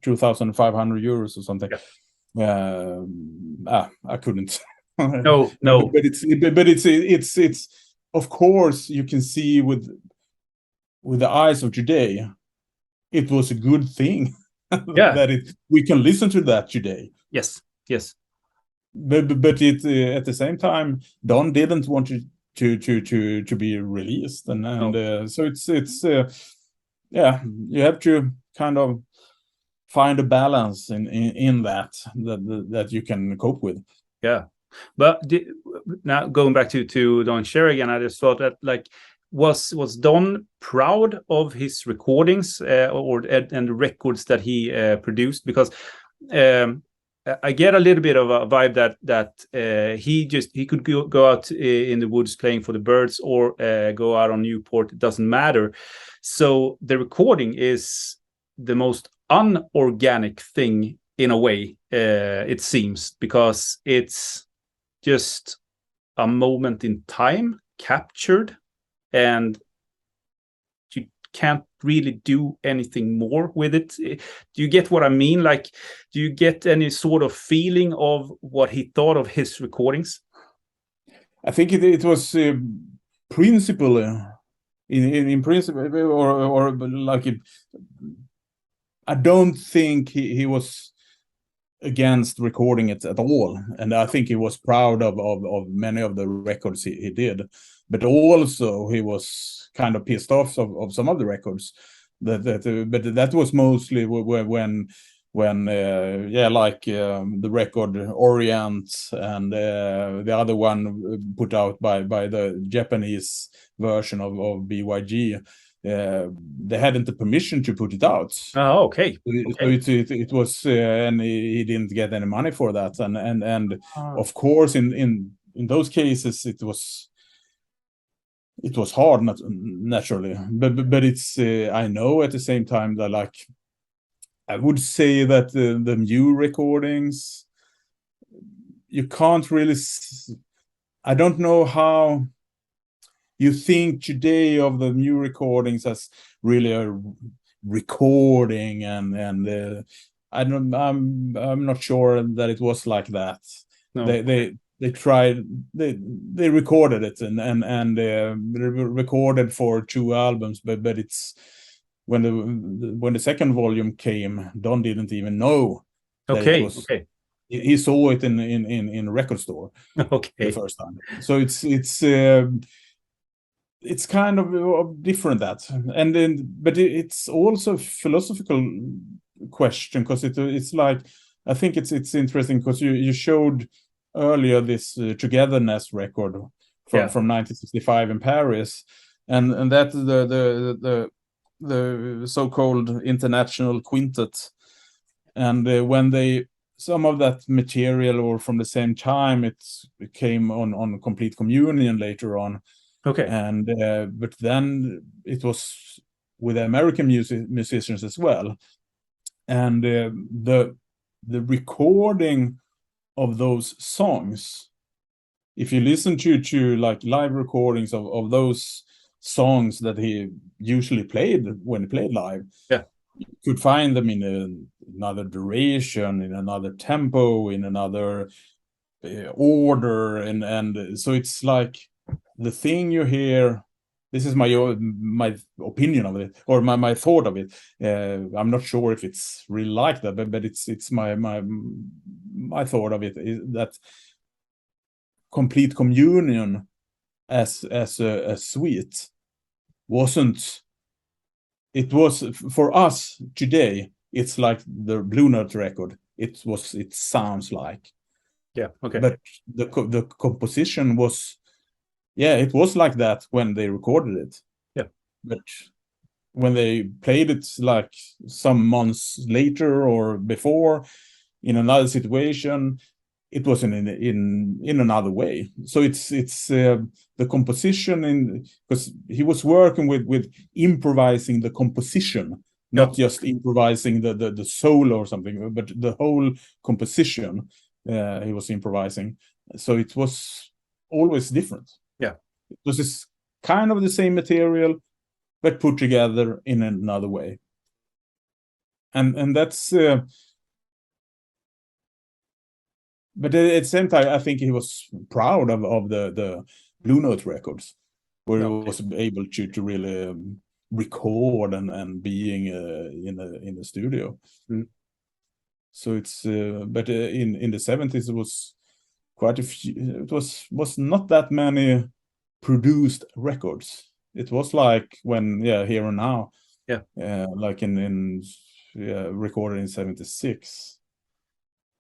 2,500 euros or something. I couldn't. No. But it's of course you can see with the eyes of today, it was a good thing that we can listen to that today. Yes. But it at the same time, Don didn't want it to be released, and so it's you have to kind of find a balance in that you can cope with. But now going back to Don Cherry again, I just thought that, like, was Don proud of his recordings and the records that he produced? Because I get a little bit of a vibe that he could go out in the woods playing for the birds, or go out on Newport. It doesn't matter. So the recording is the most unorganic thing in a way, it seems, because it's just a moment in time captured, and you can't really do anything more with it. Do you get what I mean? Like, do you get any sort of feeling of what he thought of his recordings? I think it was principle in principle, or like it. I don't think he was against recording it at all, and I think he was proud of many of the records he did, but also he was kind of pissed off of some of the records but that was mostly when the record Orient, and the other one put out by the Japanese version of BYG. They hadn't the permission to put it out. Oh, okay. So it was, and he didn't get any money for that, and of course in those cases it was hard, naturally, but it's I know at the same time that, like, I would say that the new recordings, you can't really. I don't know how you think today of the new recordings as really a recording, and I'm not sure that it was like that. No. They tried, they recorded it and recorded for 2 albums, but it's when the second volume came, Don didn't even know that it was. Okay. He saw it in a record store. Okay. The first time. So it's kind of different, that, and then but it's also a philosophical question, because it's like, I think it's interesting because you showed earlier this Togetherness record from 1965 in Paris, and that the so-called International Quintet, and when some of that material, or from the same time, it came on Complete Communion later on. Okay. And but then it was with American musicians as well, and the the recording of those songs, if you listen to like live recordings of those songs that he usually played when he played live, you could find them in another duration, in another tempo, in another order, and so it's like the thing you hear. This is my opinion of it, or my thought of it. I'm not sure if it's really like that, but it's my thought of it is that complete communion as a suite wasn't. It was for us today. It's like the Blue Note record. It sounds like. Yeah. Okay. But the composition was. Yeah, it was like that when they recorded it. Yeah. But when they played it like some months later or before in another situation, it was in another way. So it's the composition because he was working with improvising the composition, not just improvising the solo or something, but the whole composition he was improvising. So it was always different. Yeah. It was this kind of the same material, but put together in another way. And that's... but at the same time, I think he was proud of the Blue Note records, where he was able to really record and being in the studio. Mm. So it's... but in the 70s, it was quite a few... It was not that many produced records. It was like when Here and Now, like in recorded in 76.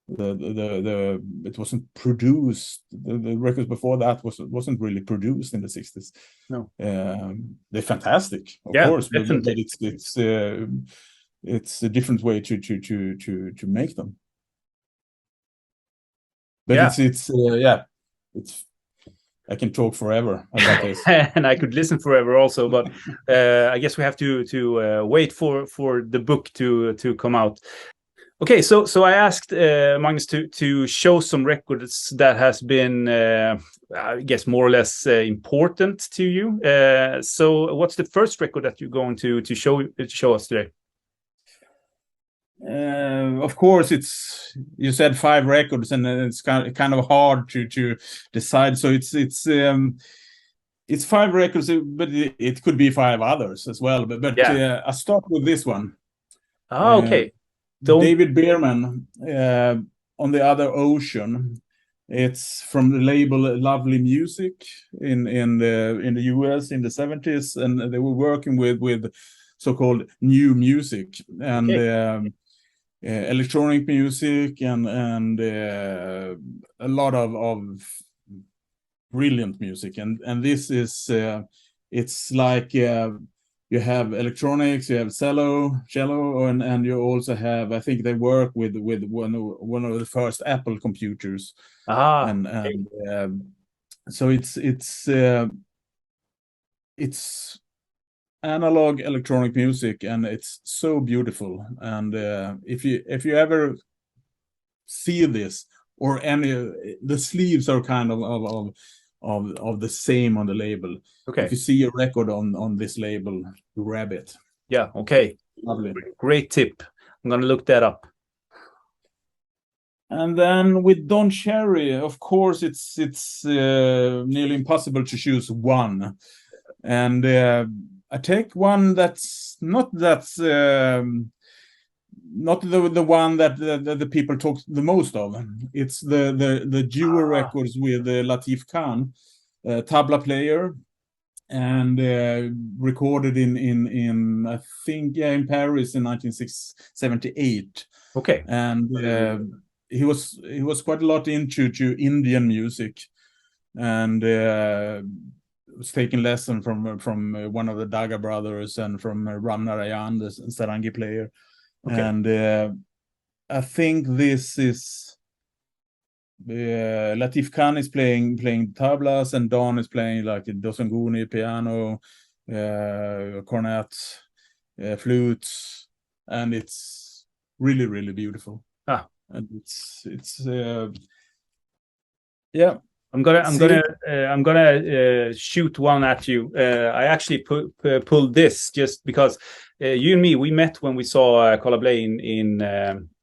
It wasn't produced. The records before that wasn't really produced in the 60s. No, they're fantastic, of course, but it's a different way to make them. But it's I can talk forever about this, and I could listen forever also. But I guess we have to wait for the book to come out. Okay, so I asked Magnus to show some records that has been, I guess, more or less important to you. So, what's the first record that you're going to show us today? Of course, you said 5 records, and it's kind of hard to decide. So it's 5 records, but it could be 5 others as well. But I start with this one. Oh, okay. David Bierman, On the Other Ocean. It's from the label Lovely Music in the US in the 70s, and they were working with so-called new music and electronic music and a lot of brilliant music. And this is it's like you have electronics, you have cello, and you also have, I think they work with one of the first Apple computers. So it's analog electronic music, and it's so beautiful. And if you ever see this, or the sleeves are kind of the same on the label. Okay. If you see a record on this label, grab it. Yeah. Okay. Lovely. Great tip. I'm gonna look that up. And then with Don Cherry, of course, it's nearly impossible to choose one. And I take one that's not the one that the people talk the most of. It's the duo records with Latif Khan, tabla player, and recorded in I think in Paris in 1978. Okay. And he was quite a lot into Indian music, and was taking lesson from one of the Daga brothers and from Ram Narayan, the sarangi player. Okay. And I think this is Latif Khan is playing tablas, and Don is playing like dosanguni, piano, cornet, flutes, and it's really, really beautiful. and it's yeah. I'm gonna shoot one at you. I actually pulled this just because you and me, we met when we saw Kolla Bley in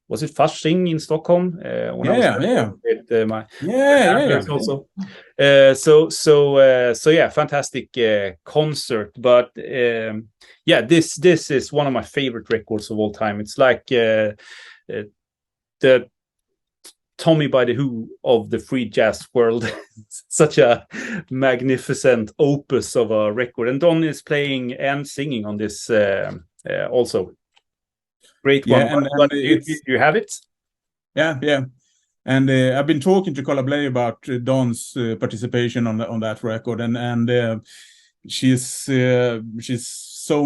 was it Fasching in Stockholm? When I was with my Adlibris also. So yeah, fantastic concert. But yeah, this is one of my favorite records of all time. It's like the Tommy by the Who of the free jazz world. Such a magnificent opus of a record, and Don is playing and singing on this also. Great one. And you have it? Yeah. And I've been talking to Kolla Bley about Don's participation on that record, and she's so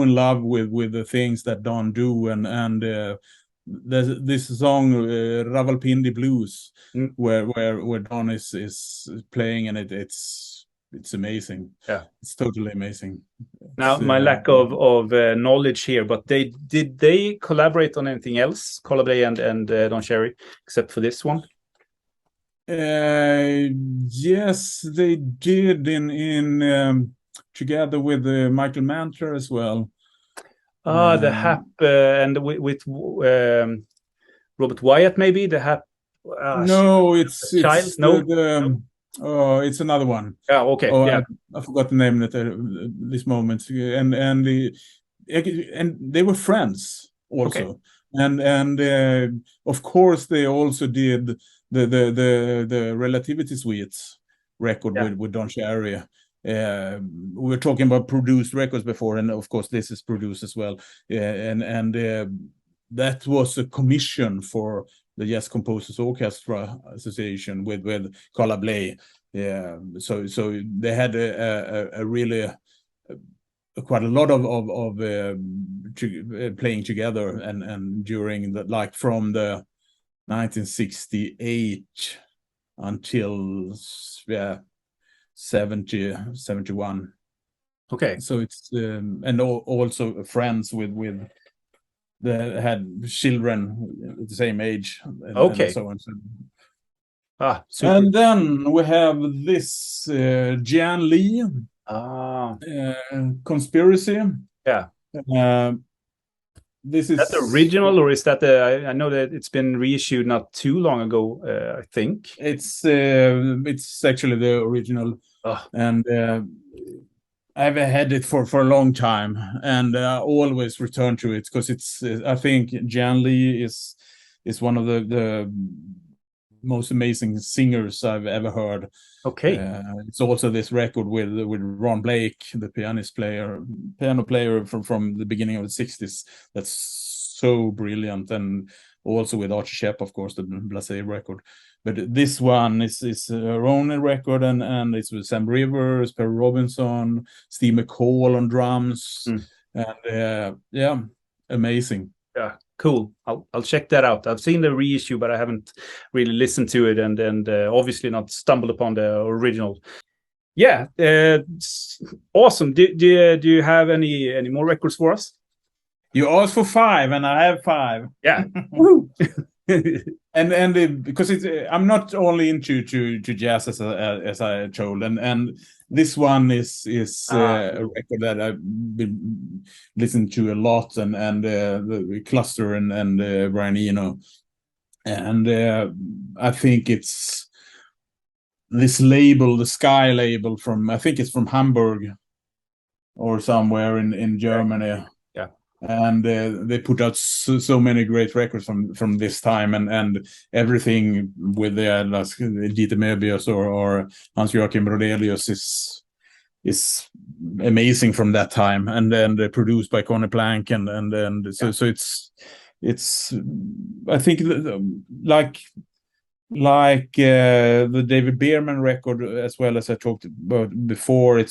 in love with the things that Don do, and there's this song Rawalpindi Blues where Don is playing, and it's amazing. Yeah, it's totally amazing. Now my lack of knowledge here, but did they collaborate on anything else, Kolla Bley and Don Cherry, except for this one? Yes, they did in together with Michael Mantle as well. The Hap and with Robert Wyatt, maybe the Hap. No, it's Child. No, it's another one. Yeah, okay. Yeah, I forgot the name at this moment. And they were friends also. Okay. And of course they also did the Relativity Suites record with Don Cherry. We were talking about produced records before, and of course this is produced as well. And that was a commission for the Jazz Composers Orchestra Association with Kolla Bley. So they had a really quite a lot of playing together, and during the, like, from the 1968 until 71. Okay. So it's and also friends with they had children at the same age. And so on. Super. And then we have this Jan Lee Conspiracy. Yeah. This is that the original, or is that I know that it's been reissued not too long ago. I think it's actually the original. And I've had it for a long time, and I always return to it because it's I think Jan Lee is one of the most amazing singers I've ever heard. Okay. It's also this record with Ron Blake, the piano player from the beginning of the 60s. That's so brilliant. And also with Archie Shepp, of course, the Blasé record. But this one is her own record, and it's with Sam Rivers, Perry Robinson, Steve McCall on drums. And amazing. Yeah, cool. I'll check that out. I've seen the reissue, but I haven't really listened to it, and obviously not stumbled upon the original. Yeah, awesome. Do you have any more records for us? You asked for 5, and I have 5. Yeah. and because I'm not only into jazz as I told, and this one is a record that I've been listening to a lot, and the Cluster and Brian Eno, and I think it's this label, the Sky label from, I think it's from Hamburg or somewhere in Germany. And they put out so many great records from this time, and everything with Dieter Möbius or Hans-Joachim Rodelius is amazing from that time, and then they're produced by Conny Plank, and so it's I think like the David Bierman record, as well as I talked about before.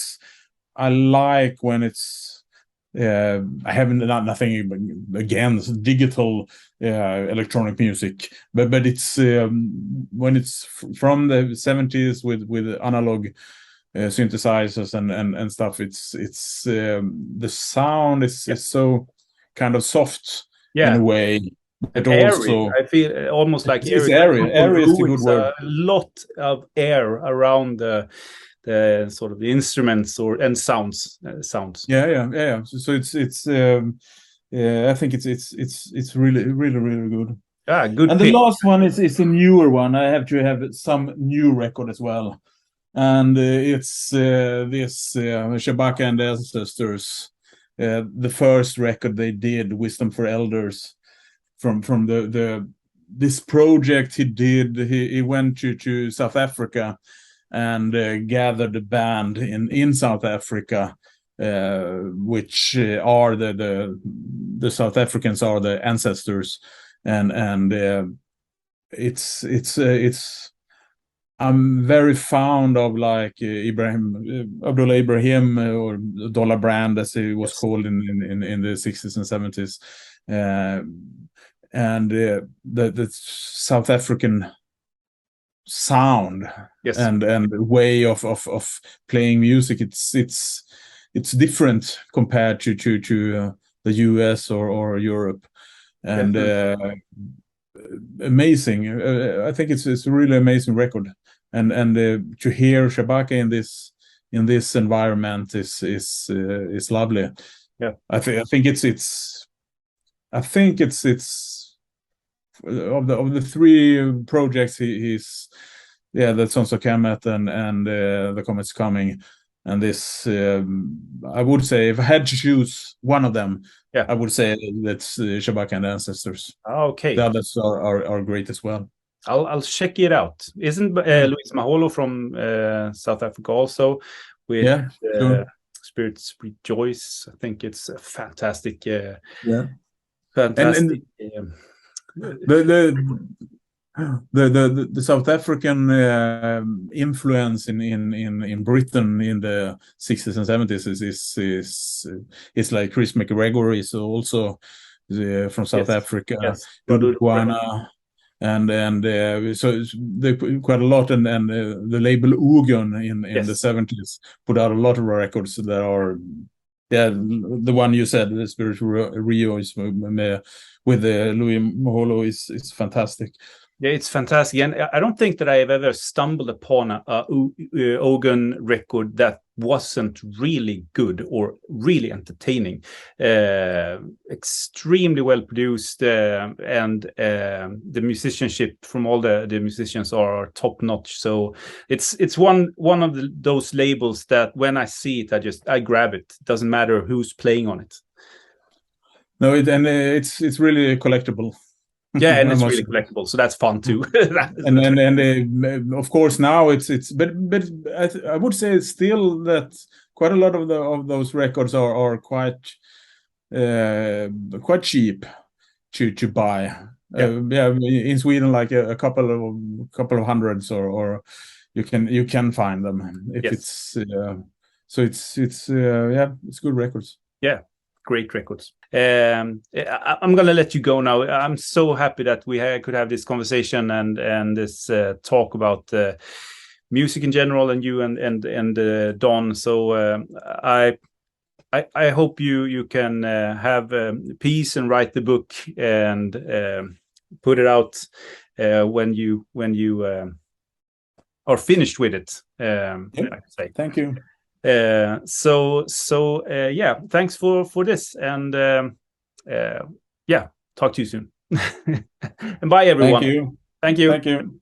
I like when it's I have nothing against digital electronic music, but it's when it's from the 70s with analog synthesizers and stuff. It's the sound is so kind of soft in a way, but airy. also I feel almost like it's airy. Airy is a good word. A lot of air around the sort of the instruments and sounds. Yeah. So it's I think it's really good. Yeah, good. And pick. the last one is a newer one. I have to have some new record as well, and it's this Shabaka and the Ancestors, the first record they did, Wisdom for Elders, from this project he did. He went to South Africa and gathered a band in South Africa, which are the South Africans are the ancestors, and it's I'm very fond of like Abdullah Ibrahim, or Dollar Brand as he was called in the 60s and 70s, and the South African sound and way of playing music. It's different compared to the US or Europe, and amazing. I think it's a really amazing record, and to hear Shabaka in this environment is lovely. Yeah, I think it's of the three projects he's the Sons of Kemet and the Comet's Coming, and this I would say if I had to choose one of them, I would say that's Shabaka and the Ancestors. Okay, the others are great as well. I'll check it out. Isn't Louise Maholo from South Africa also with Spirits Rejoice? I think it's a fantastic fantastic. The South African influence in Britain in the 60s and 70s is like Chris McGregor is also from South Africa, Guana, and so quite a lot, and the label Ogun in the 70s put out a lot of records that are the one you said, the Spirit Rio, is with Louis Maholo is fantastic. Yeah, it's fantastic, and I don't think that I have ever stumbled upon a Ogun record that wasn't really good or really entertaining. Extremely well produced, and the musicianship from all the musicians are top notch. So it's one of those labels that when I see it, I grab it. It doesn't matter who's playing on it. No, it's really collectible. Yeah, and it's really collectible, so that's fun too. and of course now it's but I would say still that quite a lot of those records are quite cheap to buy. In Sweden, like a couple of hundreds, or you can find them if it's so it's good records. Yeah. Great records. I'm gonna let you go now. I'm so happy that we could have this conversation and this talk about music in general, and you and Don. So I hope you can have peace and write the book and put it out when you are finished with it. I can say. Thank you. So thanks for this, and talk to you soon. And bye everyone. Thank you. Thank you. Thank you.